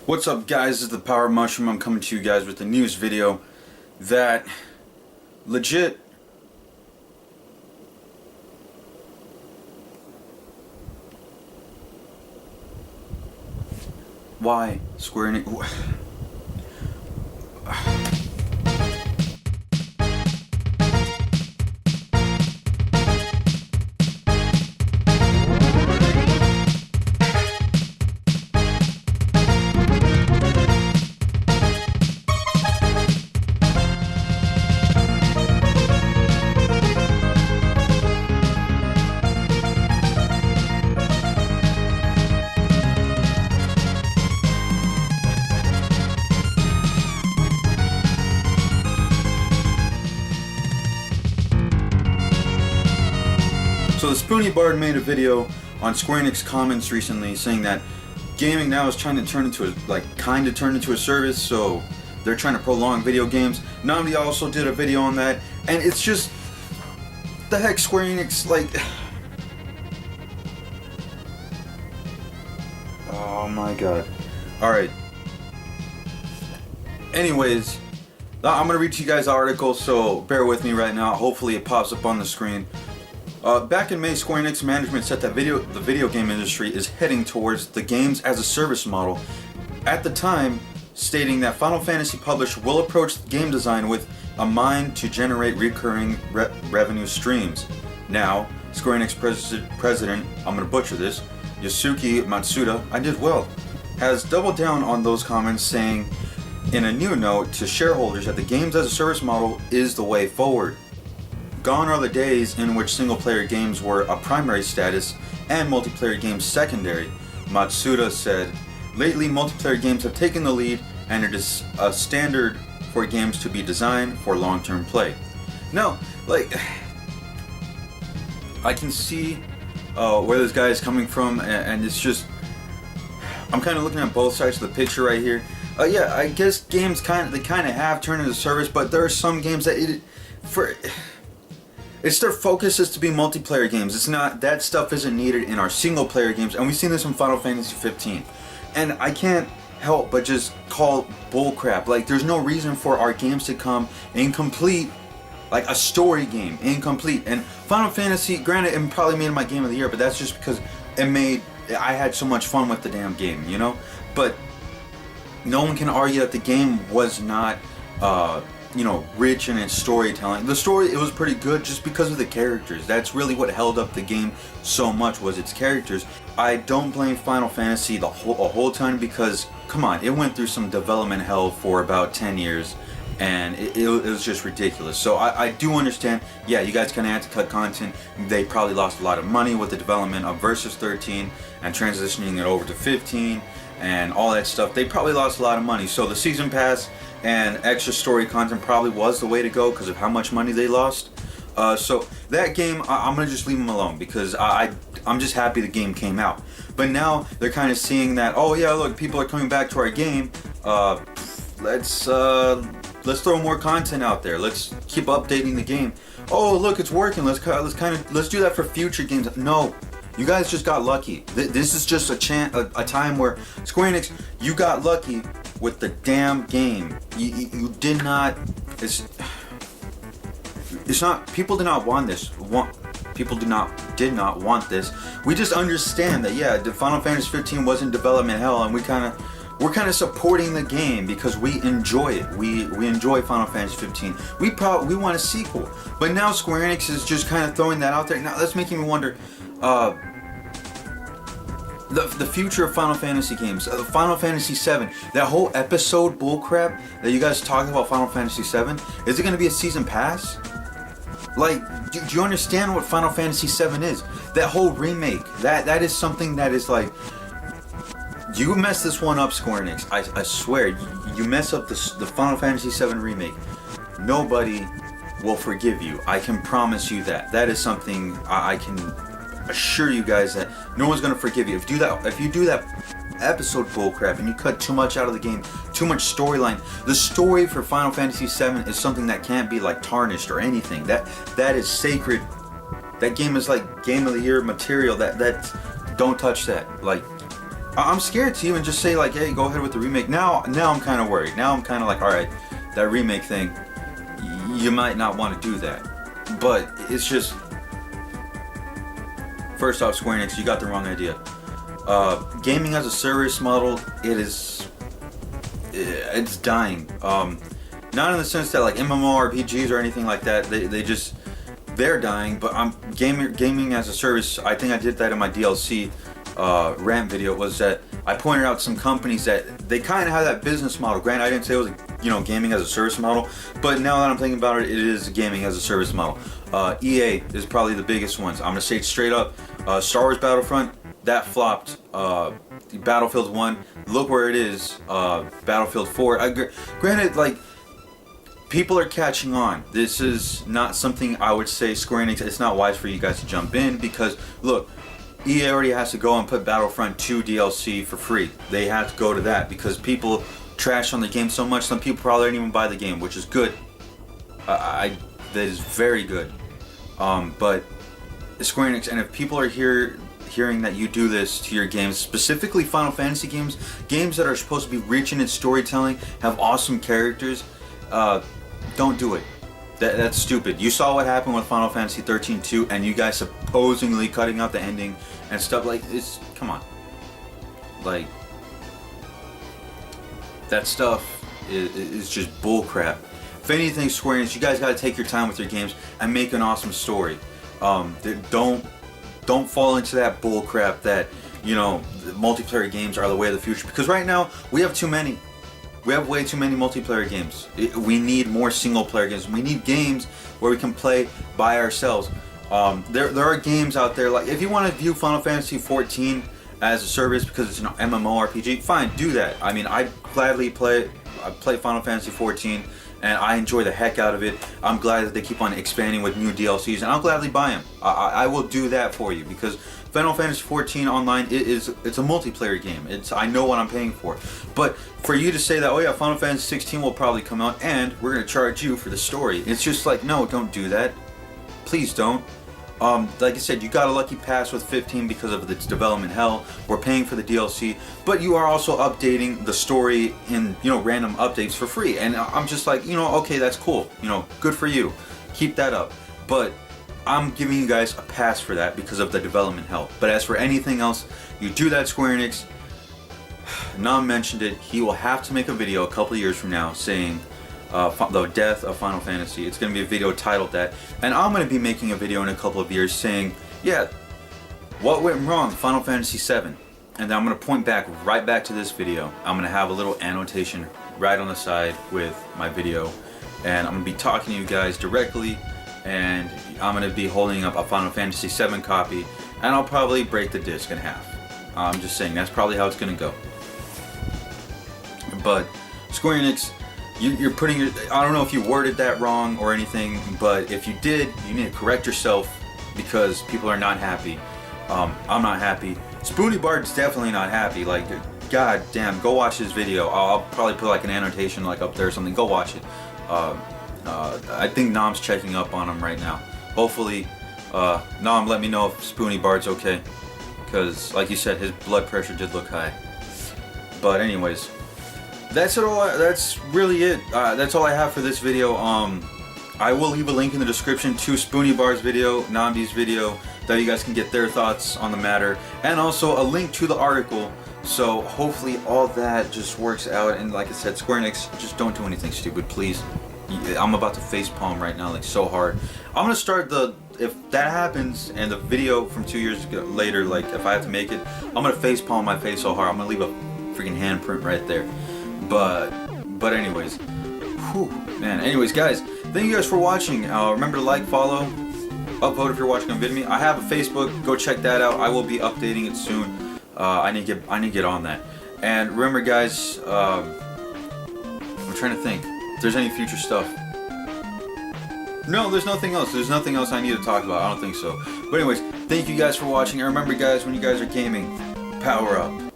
What's up, guys? This is ThePowerUpMushroom. I'm coming to you guys with a news video that legit why SquareEnix So the Spoony Bard made a video on SquareEnix comments recently saying that gaming now is trying to turn into a service, so they're trying to prolong video games. Nomdee also did a video on that, and it's just the heck, SquareEnix, like, oh my god. Alright. Anyways, I'm gonna read to you guys the article, so bear with me right now. Hopefully it pops up on the screen. Back in May, SquareEnix management said that the video game industry is heading towards the games as a service model. At the time, stating that Final Fantasy publisher will approach game design with a mind to generate recurring revenue streams. Now, SquareEnix president, I'm gonna butcher this, Yosuke Matsuda, I did well, has doubled down on those comments, saying in a new note to shareholders that the games as a service model is the way forward. Gone are the days in which single-player games were a primary status and multiplayer games secondary, Matsuda said. Lately, multiplayer games have taken the lead, and it is a standard for games to be designed for long-term play. Now, like, I can see where this guy is coming from, and it's just, I'm kind of looking at both sides of the picture right here. Yeah, I guess games kind of have turned into service, but there are some games that it's their focus is to be multiplayer games. It's not, that stuff isn't needed in our single player games, and we've seen this in Final Fantasy 15. And I can't help but just call bullcrap. Like, there's no reason for our games to come incomplete, like a story game, incomplete. And Final Fantasy, granted, it probably made my game of the year, but that's just because I had so much fun with the damn game, you know? But no one can argue that the game was not, rich in its storytelling. The story, it was pretty good just because of the characters. That's really what held up the game so much, was its characters. I don't blame Final Fantasy a whole ton, because, come on, it went through some development hell for about 10 years, and it was just ridiculous. So I do understand, yeah, you guys kind of had to cut content. They probably lost a lot of money with the development of Versus 13 and transitioning it over to 15 and all that stuff. They probably lost a lot of money. So the season pass and extra story content probably was the way to go because of how much money they lost. So that game, I'm gonna just leave them alone, because I'm just happy the game came out. But now they're kind of seeing that, oh yeah, look, people are coming back to our game. Let's throw more content out there. Let's keep updating the game. Oh look, it's working. Let's do that for future games. No. You guys just got lucky. This is just a time where SquareEnix, you got lucky with the damn game. You did not. It's not. People did not want this. People did not want this. We just understand that, yeah, the Final Fantasy 15 was in development hell, and we're kind of supporting the game because we enjoy it. We enjoy Final Fantasy 15. We want a sequel. But now SquareEnix is just kind of throwing that out there. Now that's making me wonder. The future of Final Fantasy games, Final Fantasy 7, that whole episode bullcrap that you guys talking about Final Fantasy 7, is it going to be a season pass? Like, do you understand what Final Fantasy 7 is? That whole remake, that is something that is like, you mess this one up, SquareEnix. I swear, you mess up the Final Fantasy 7 remake, nobody will forgive you. I can promise you that. That is something I can assure you guys that no one's gonna forgive you. If you do that episode bullcrap and you cut too much out of the game, too much storyline. The story for Final Fantasy VII is something that can't be like tarnished or anything. That is sacred. That game is like game of the year material. That don't touch that. Like, I'm scared to even just say like, hey, go ahead with the remake. Now I'm kind of worried. Now I'm kind of like, all right, that remake thing, you might not want to do that. But it's just, first off, Square Enix, you got the wrong idea. Gaming as a service model, it's dying. Not in the sense that like MMORPGs or anything like that, they're dying, but gaming as a service. I think I did that in my DLC rant video, was that I pointed out some companies that they kind of have that business model. Granted, I didn't say it was gaming as a service model, but now that I'm thinking about it, it is gaming as a service model. EA is probably the biggest ones. I'm gonna say it straight up. Star Wars Battlefront, that flopped. Battlefield 1, look where it is. Battlefield 4, granted, like, people are catching on. This is not something I would say Square Enix, it's not wise for you guys to jump in, because look, EA already has to go and put Battlefront 2 DLC for free. They have to go to that because people trash on the game so much, some people probably didn't even buy the game, which is good. That is very good. But Square Enix, and if people are hearing that you do this to your games, specifically Final Fantasy games, games that are supposed to be rich in its storytelling, have awesome characters, don't do it. That's stupid. You saw what happened with Final Fantasy 13-2, and you guys supposedly cutting out the ending and stuff like this. Come on, like, that stuff is just bullcrap. If anything, Square Enix, you guys got to take your time with your games and make an awesome story. Don't fall into that bullcrap that multiplayer games are the way of the future, because right now we have too many. We have way too many multiplayer games. We need more single player games. We need games where we can play by ourselves. There are games out there, like, if you want to view Final Fantasy 14 as a service because it's an MMORPG, fine, do that. I mean, I gladly play Final Fantasy 14 and I enjoy the heck out of it. I'm glad that they keep on expanding with new DLCs, and I'll gladly buy them. I will do that for you, because Final Fantasy 14 Online, it's a multiplayer game. I know what I'm paying for. But for you to say that, oh yeah, Final Fantasy 16 will probably come out and we're going to charge you for the story, it's just like, no, don't do that. Please don't. Like I said, you got a lucky pass with 15 because of its development hell. We're paying for the DLC, but you are also updating the story in random updates for free. And I'm just like, okay, that's cool. Good for you. Keep that up. But I'm giving you guys a pass for that because of the development hell. But as for anything else, you do that, Square Enix. Nom mentioned it. He will have to make a video a couple years from now saying the death of Final Fantasy. It's going to be a video titled that, and I'm going to be making a video in a couple of years saying, yeah, what went wrong, Final Fantasy 7, and then I'm going to point right back to this video. I'm going to have a little annotation right on the side with my video, and I'm going to be talking to you guys directly, and I'm going to be holding up a Final Fantasy 7 copy, and I'll probably break the disc in half. I'm just saying, that's probably how it's going to go. But Square Enix, you're putting your, I don't know if you worded that wrong or anything, but if you did, you need to correct yourself, because people are not happy. I'm not happy. Spoony Bard's definitely not happy. Like, god damn, go watch his video. I'll probably put like an annotation like up there or something. Go watch it. I think Nom's checking up on him right now. Hopefully, Nom, let me know if Spoony Bard's okay, because like you said, his blood pressure did look high. But anyways, that's really it. That's all I have for this video. I will leave a link in the description to Spoony Bard's video, Nomdee's video, that you guys can get their thoughts on the matter, and also a link to the article. So hopefully all that just works out. And like I said, Square Enix, just don't do anything stupid, please. I'm about to facepalm right now, like, so hard. I'm gonna start if that happens and the video from 2 years later, like, if I have to make it, I'm gonna facepalm my face so hard. I'm gonna leave a freaking handprint right there. But anyways, whew, man. Anyways, guys, thank you guys for watching. Remember to like, follow, upvote if you're watching on Vidme. I have a Facebook. Go check that out. I will be updating it soon. I need to get on that. And remember, guys, I'm trying to think if there's any future stuff. No, there's nothing else. There's nothing else I need to talk about. I don't think so. But anyways, thank you guys for watching. And remember, guys, when you guys are gaming, power up.